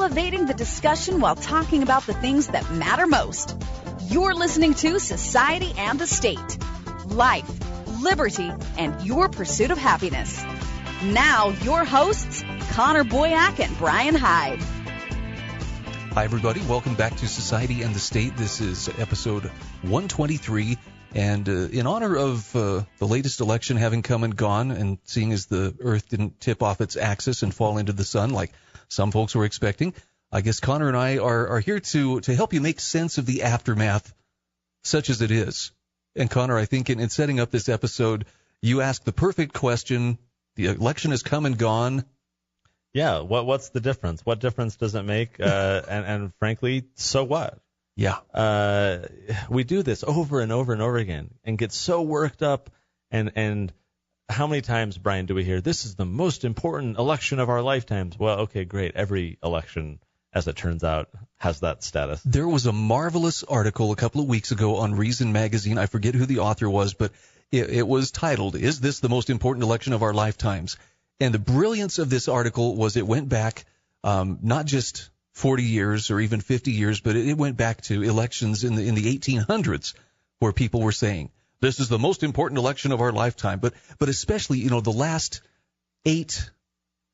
elevating the discussion while talking about the things that matter most. You're listening to Society and the State, Life, Liberty, and Your Pursuit of Happiness. Now, your hosts, Connor Boyack and Brian Hyde. Hi, everybody. Welcome back to Society and the State. This is episode 123. And in honor of the latest election having come and gone, and seeing as the Earth didn't tip off its axis and fall into the sun like some folks were expecting, I guess Connor and I are here to help you make sense of the aftermath, such as it is. And Connor, I think in setting up this episode, you asked the perfect question. The election has come and gone. Yeah, what's the difference? What difference does it make? And frankly, so what? Yeah. We do this over and over and over again and get so worked up. And how many times, Brian, do we hear, this is the most important election of our lifetimes? Well, okay, great. Every election, as it turns out, has that status. There was a marvelous article a couple of weeks ago on Reason magazine. I forget who the author was, but it was titled, Is This the Most Important Election of Our Lifetimes? And the brilliance of this article was it went back not just 40 years or even 50 years, but it went back to elections in the 1800s where people were saying, this is the most important election of our lifetime. But especially, the last 8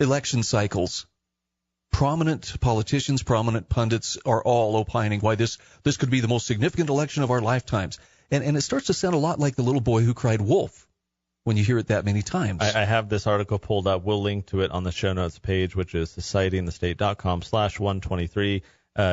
election cycles, prominent politicians, prominent pundits are all opining why this could be the most significant election of our lifetimes. And it starts to sound a lot like the little boy who cried wolf when you hear it that many times. I have this article pulled up. We'll link to it on the show notes page, which is societyandthestate.com/123.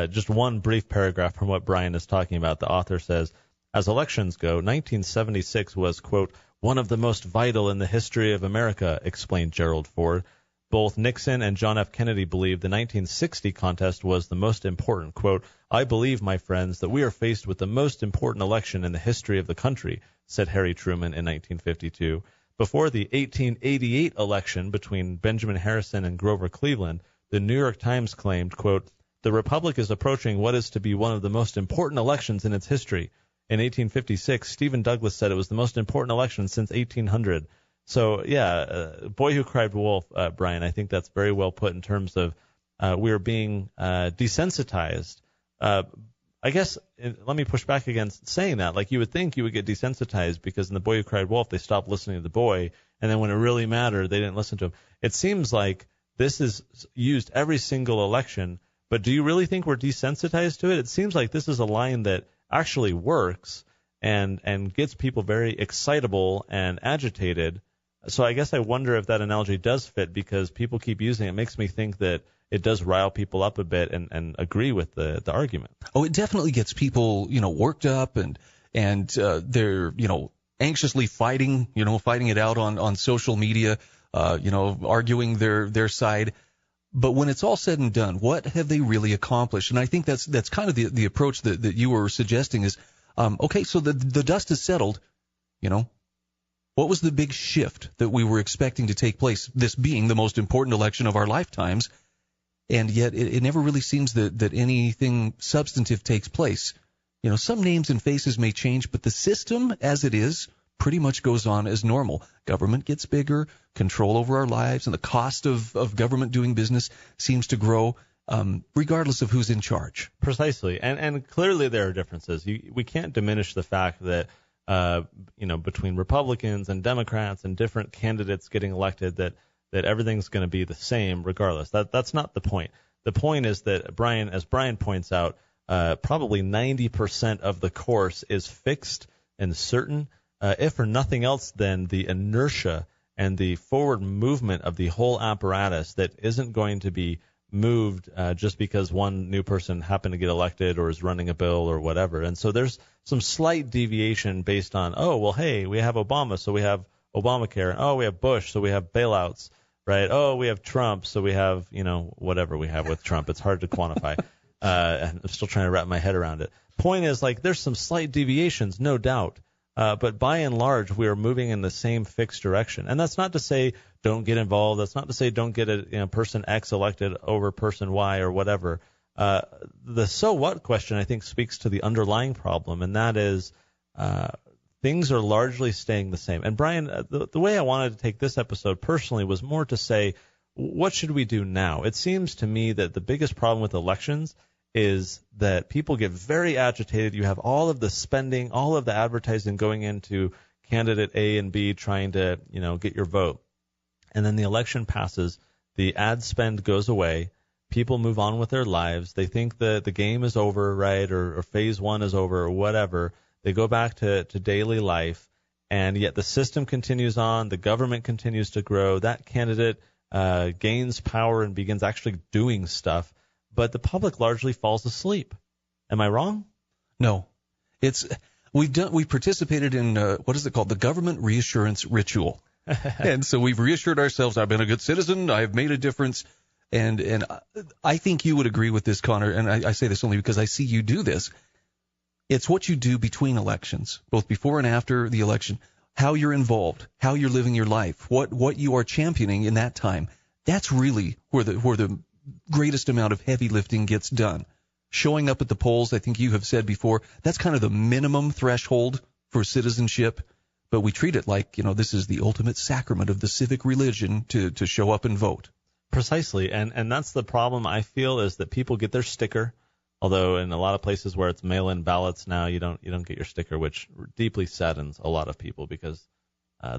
Just one brief paragraph from what Brian is talking about. The author says, as elections go, 1976 was, quote, one of the most vital in the history of America, explained Gerald Ford. Both Nixon and John F. Kennedy believed the 1960 contest was the most important. Quote, I believe, my friends, that we are faced with the most important election in the history of the country, said Harry Truman in 1952. Before the 1888 election between Benjamin Harrison and Grover Cleveland, the New York Times claimed, quote, the Republic is approaching what is to be one of the most important elections in its history. In 1856, Stephen Douglas said it was the most important election since 1800. So, boy who cried wolf, Brian, I think that's very well put in terms of we're being desensitized. I guess let me push back against saying that. Like, you would think you would get desensitized because in The Boy Who Cried Wolf, they stopped listening to the boy, and then when it really mattered, they didn't listen to him. It seems like this is used every single election, but do you really think we're desensitized to it? It seems like this is a line that actually works and gets people very excitable and agitated. So I guess I wonder if that analogy does fit because people keep using it. It makes me think that it does rile people up a bit and agree with the argument. Oh, it definitely gets people, worked up and they're, anxiously fighting it out on social media, arguing their side. But when it's all said and done, what have they really accomplished? And I think that's kind of the approach that you were suggesting is, okay, so the dust has settled, What was the big shift that we were expecting to take place, this being the most important election of our lifetimes? And yet it never really seems that anything substantive takes place. Some names and faces may change, but the system as it is pretty much goes on as normal. Government gets bigger, control over our lives, and the cost of government doing business seems to grow regardless of who's in charge. Precisely. And clearly there are differences. We can't diminish the fact that between Republicans and Democrats and different candidates getting elected that everything's going to be the same regardless. That's not the point. The point is that, as Brian points out, probably 90% of the course is fixed and certain. If for nothing else, then the inertia and the forward movement of the whole apparatus that isn't going to be moved just because one new person happened to get elected or is running a bill or whatever. And so there's some slight deviation based on, hey, we have Obama, so we have Obamacare. Oh, we have Bush, so we have bailouts, right? Oh, we have Trump, so we have, whatever we have with Trump. It's hard to quantify. I'm still trying to wrap my head around it. Point is, there's some slight deviations, no doubt. But by and large, we are moving in the same fixed direction. And that's not to say don't get involved. That's not to say don't get a person X elected over person Y or whatever. The so what question, I think, speaks to the underlying problem, and that is things are largely staying the same. And, Brian, the way I wanted to take this episode personally was more to say what should we do now? It seems to me that the biggest problem with elections is that people get very agitated. You have all of the spending, all of the advertising going into candidate A and B trying to, get your vote. And then the election passes, the ad spend goes away, people move on with their lives. They think the game is over, right, or phase one is over or whatever. They go back to daily life, and yet the system continues on, the government continues to grow, that candidate gains power and begins actually doing stuff, but the public largely falls asleep. Am I wrong? No. We've participated in what is it called? The government reassurance ritual. And so we've reassured ourselves, I've been a good citizen, I've made a difference. And I think you would agree with this, Connor, and I say this only because I see you do this. It's what you do between elections, both before and after the election, how you're involved, how you're living your life, what you are championing in that time. That's really where the greatest amount of heavy lifting gets done. Showing up at the polls, I think you have said before, that's kind of the minimum threshold for citizenship. But we treat it like, this is the ultimate sacrament of the civic religion to show up and vote. Precisely, and that's the problem I feel, is that people get their sticker, although in a lot of places where it's mail-in ballots now, you don't get your sticker, which deeply saddens a lot of people because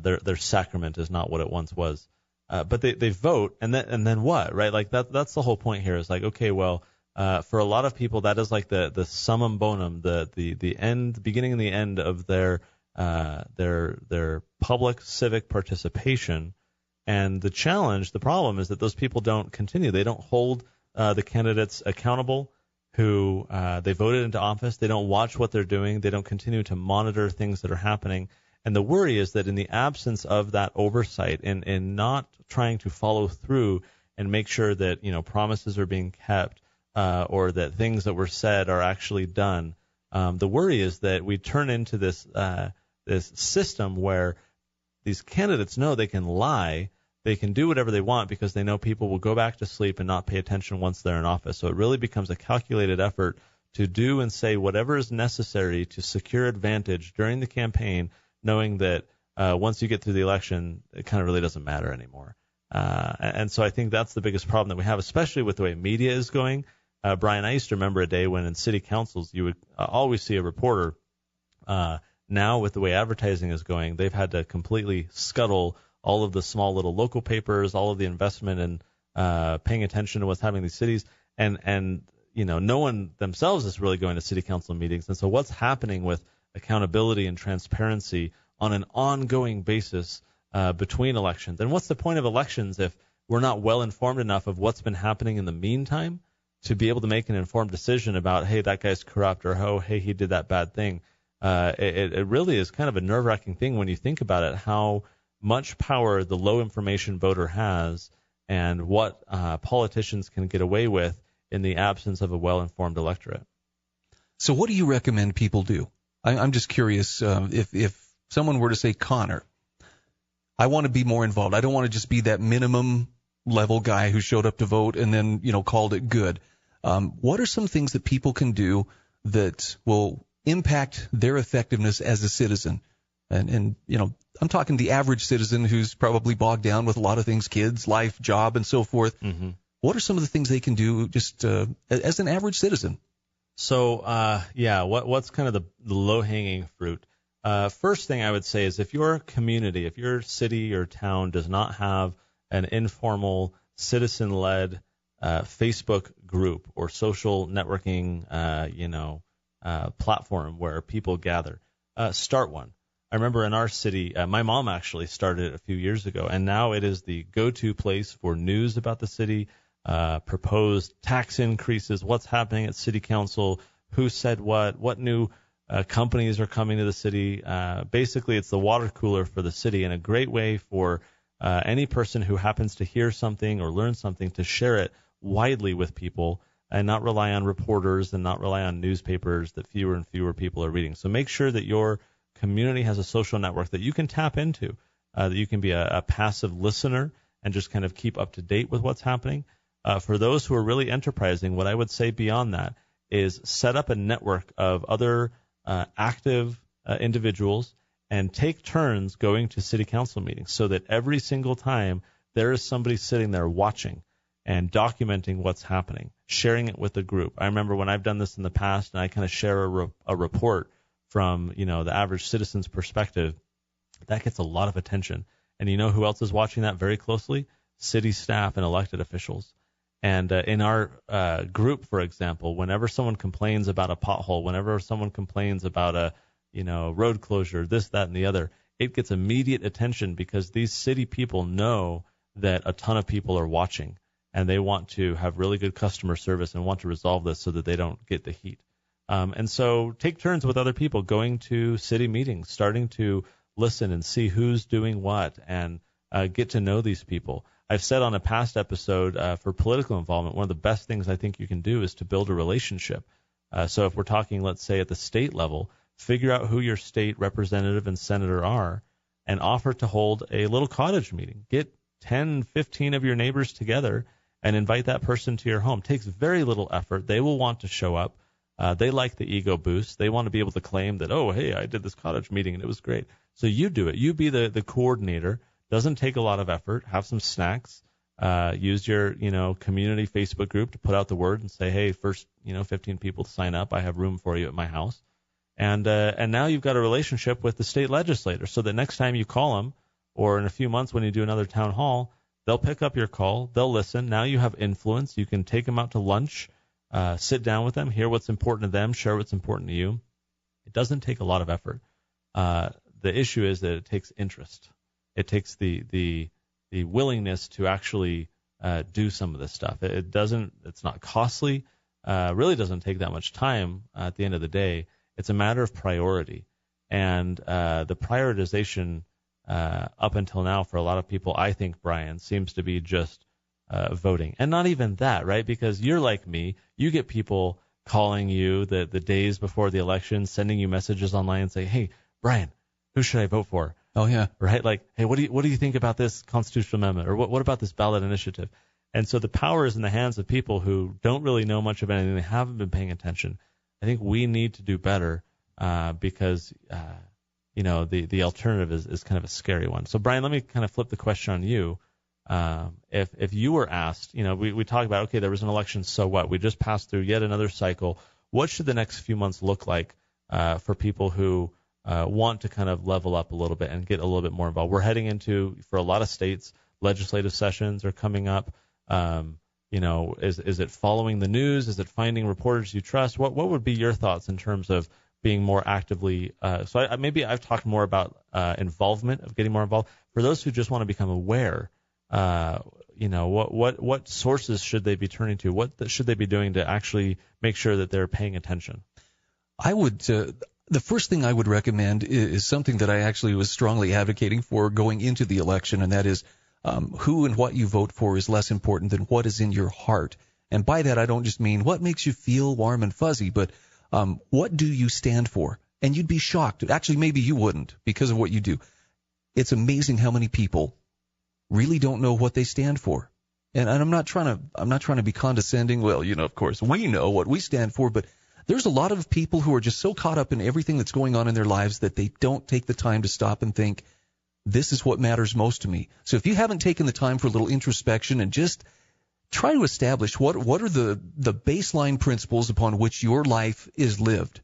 their sacrament is not what it once was. But they vote, and then what, right? Like that's the whole point here, is like, okay, well, for a lot of people that is like the summum bonum, the end, the beginning and the end of their public civic participation. And the problem is that those people don't continue. They don't hold the candidates accountable who they voted into office. They don't watch what they're doing. They don't continue to monitor things that are happening. And the worry is that in the absence of that oversight, in not trying to follow through and make sure that promises are being kept or that things that were said are actually done, the worry is that we turn into this system where these candidates know they can lie, they can do whatever they want because they know people will go back to sleep and not pay attention once they're in office. So it really becomes a calculated effort to do and say whatever is necessary to secure advantage during the campaign, knowing that once you get through the election, it kind of really doesn't matter anymore. And so I think that's the biggest problem that we have, especially with the way media is going. Brian, I used to remember a day when in city councils you would always see a reporter. Now, with the way advertising is going, they've had to completely scuttle all of the small little local papers, all of the investment in paying attention to what's happening in these cities, and no one themselves is really going to city council meetings. And so what's happening with accountability and transparency on an ongoing basis between elections? And what's the point of elections if we're not well informed enough of what's been happening in the meantime to be able to make an informed decision about, hey, that guy's corrupt, or, oh, hey, he did that bad thing? It really is kind of a nerve-wracking thing when you think about it, how much power the low information voter has and what politicians can get away with in the absence of a well-informed electorate. So what do you recommend people do? I'm just curious, if someone were to say, Connor, I want to be more involved. I don't want to just be that minimum level guy who showed up to vote and then, called it good. What are some things that people can do that will impact their effectiveness as a citizen? And I'm talking the average citizen who's probably bogged down with a lot of things, kids, life, job, and so forth. Mm-hmm. What are some of the things they can do just as an average citizen? So, what's kind of the low-hanging fruit? First thing I would say is if your community, if your city or town does not have an informal, citizen-led Facebook group or social networking, platform where people gather, start one. I remember in our city, my mom actually started it a few years ago, and now it is the go-to place for news about the city, proposed tax increases, what's happening at city council, who said what new companies are coming to the city. Basically, it's the water cooler for the city, and a great way for any person who happens to hear something or learn something to share it widely with people and not rely on reporters and not rely on newspapers that fewer and fewer people are reading. So make sure that your community has a social network that you can tap into, that you can be a passive listener and just kind of keep up to date with what's happening. For those who are really enterprising, what I would say beyond that is set up a network of other active individuals and take turns going to city council meetings so that every single time there is somebody sitting there watching and documenting what's happening, sharing it with the group. I remember when I've done this in the past, and I kind of share a report from, the average citizen's perspective, that gets a lot of attention. And you know who else is watching that very closely? City staff and elected officials. And in our group, for example, whenever someone complains about a pothole, whenever someone complains about a road closure, this, that, and the other, it gets immediate attention because these city people know that a ton of people are watching, and they want to have really good customer service and want to resolve this so that they don't get the heat. And so take turns with other people going to city meetings, starting to listen and see who's doing what, and get to know these people. I've said on a past episode for political involvement, one of the best things I think you can do is to build a relationship. So if we're talking, let's say, at the state level, figure out who your state representative and senator are and offer to hold a little cottage meeting. Get 10, 15 of your neighbors together and invite that person to your home. It takes very little effort. They will want to show up. They like the ego boost. They want to be able to claim that, oh, hey, I did this cottage meeting and it was great. So you do it. You be the coordinator. Doesn't take a lot of effort. Have some snacks. Use your community Facebook group to put out the word and say, hey, first 15 people to sign up. I have room for you at my house. And now you've got a relationship with the state legislator, so that next time you call them, or in a few months when you do another town hall, they'll pick up your call. They'll listen. Now you have influence. You can take them out to lunch, sit down with them, hear what's important to them, share what's important to you. It doesn't take a lot of effort. The issue is that it takes interest. It takes the willingness to actually do some of this stuff. It's not costly. Really doesn't take that much time at the end of the day. It's a matter of priority. And the prioritization up until now for a lot of people, I think, Brian, seems to be just voting. And not even that, right? Because you're like me. You get people calling you the days before the election, sending you messages online and say, hey, Brian, who should I vote for? Oh, yeah. Right? Like, hey, what do you think about this constitutional amendment? Or what about this ballot initiative? And so the power is in the hands of people who don't really know much of anything. They haven't been paying attention. I think we need to do better because, the alternative is kind of a scary one. So, Brian, let me kind of flip the question on you. If you were asked, we talk about, okay, there was an election, so what? We just passed through yet another cycle. What should the next few months look like for people who want to kind of level up a little bit and get a little bit more involved? We're heading into, for a lot of states, legislative sessions are coming up. Is it following the news? Is it finding reporters you trust? What would be your thoughts in terms of being more actively? Maybe I've talked more about involvement, of getting more involved. For those who just want to become aware, what sources should they be turning to? What should they be doing to actually make sure that they're paying attention? I would. The first thing I would recommend is something that I actually was strongly advocating for going into the election, and that is who and what you vote for is less important than what is in your heart. And by that, I don't just mean what makes you feel warm and fuzzy, but what do you stand for? And you'd be shocked. Actually, maybe you wouldn't because of what you do. It's amazing how many people really don't know what they stand for. And I'm not trying to be condescending. Well, of course, we know what we stand for, but there's a lot of people who are just so caught up in everything that's going on in their lives that they don't take the time to stop and think, this is what matters most to me. So if you haven't taken the time for a little introspection and just try to establish what are the baseline principles upon which your life is lived.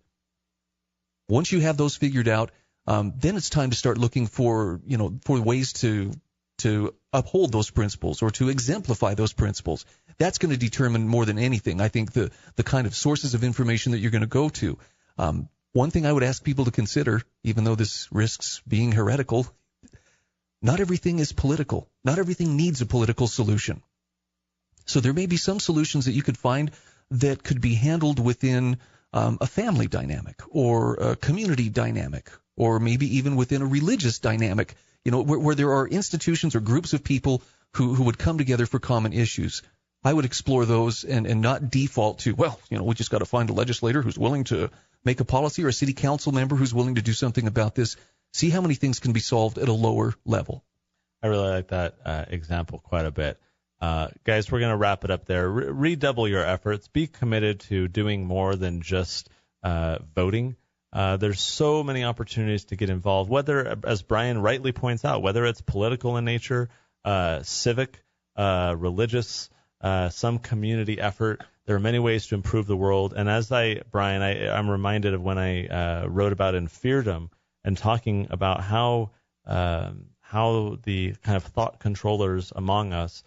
Once you have those figured out, then it's time to start looking for ways to uphold those principles or to exemplify those principles. That's going to determine more than anything, I think, the kind of sources of information that you're going to go to. One thing I would ask people to consider, even though this risks being heretical, not everything is political. Not everything needs a political solution. So there may be some solutions that you could find that could be handled within a family dynamic or a community dynamic or maybe even within a religious dynamic, where there are institutions or groups of people who would come together for common issues. I would explore those and not default to, we just got to find a legislator who's willing to make a policy or a city council member who's willing to do something about this. See how many things can be solved at a lower level. I really like that example quite a bit. Guys, we're going to wrap it up there. Redouble your efforts. Be committed to doing more than just voting. There's so many opportunities to get involved, whether, as Brian rightly points out, whether it's political in nature, civic, religious, some community effort. There are many ways to improve the world. And as Brian, I'm reminded of when I wrote about in Feardom and talking about how the kind of thought controllers among us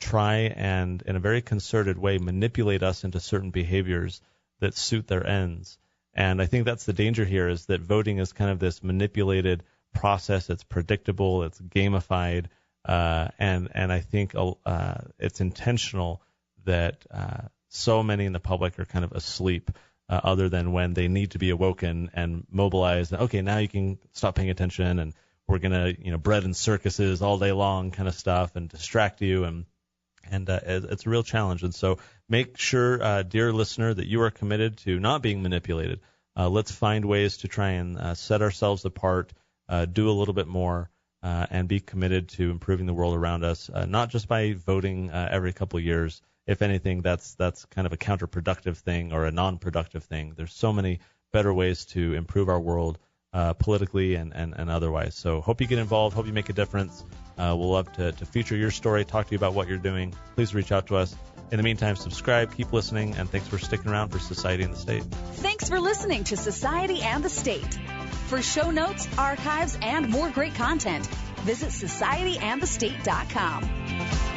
try and, in a very concerted way, manipulate us into certain behaviors that suit their ends. And I think that's the danger here, is that voting is kind of this manipulated process. It's predictable, it's gamified, and I think it's intentional that so many in the public are kind of asleep, other than when they need to be awoken and mobilized. Okay, now you can stop paying attention, and we're gonna, bread and circuses all day long kind of stuff, and distract you, and it's a real challenge. And so make sure, dear listener, that you are committed to not being manipulated. Let's find ways to try and set ourselves apart, do a little bit more, and be committed to improving the world around us, not just by voting every couple of years. If anything, that's kind of a counterproductive thing or a non-productive thing. There's so many better ways to improve our world, politically and otherwise. So hope you get involved, hope you make a difference. We'll love to feature your story, talk to you about what you're doing. Please reach out to us. In the meantime, subscribe, keep listening, and thanks for sticking around for Society and the State. Thanks for listening to Society and the State. For show notes, archives, and more great content, visit societyandthestate.com.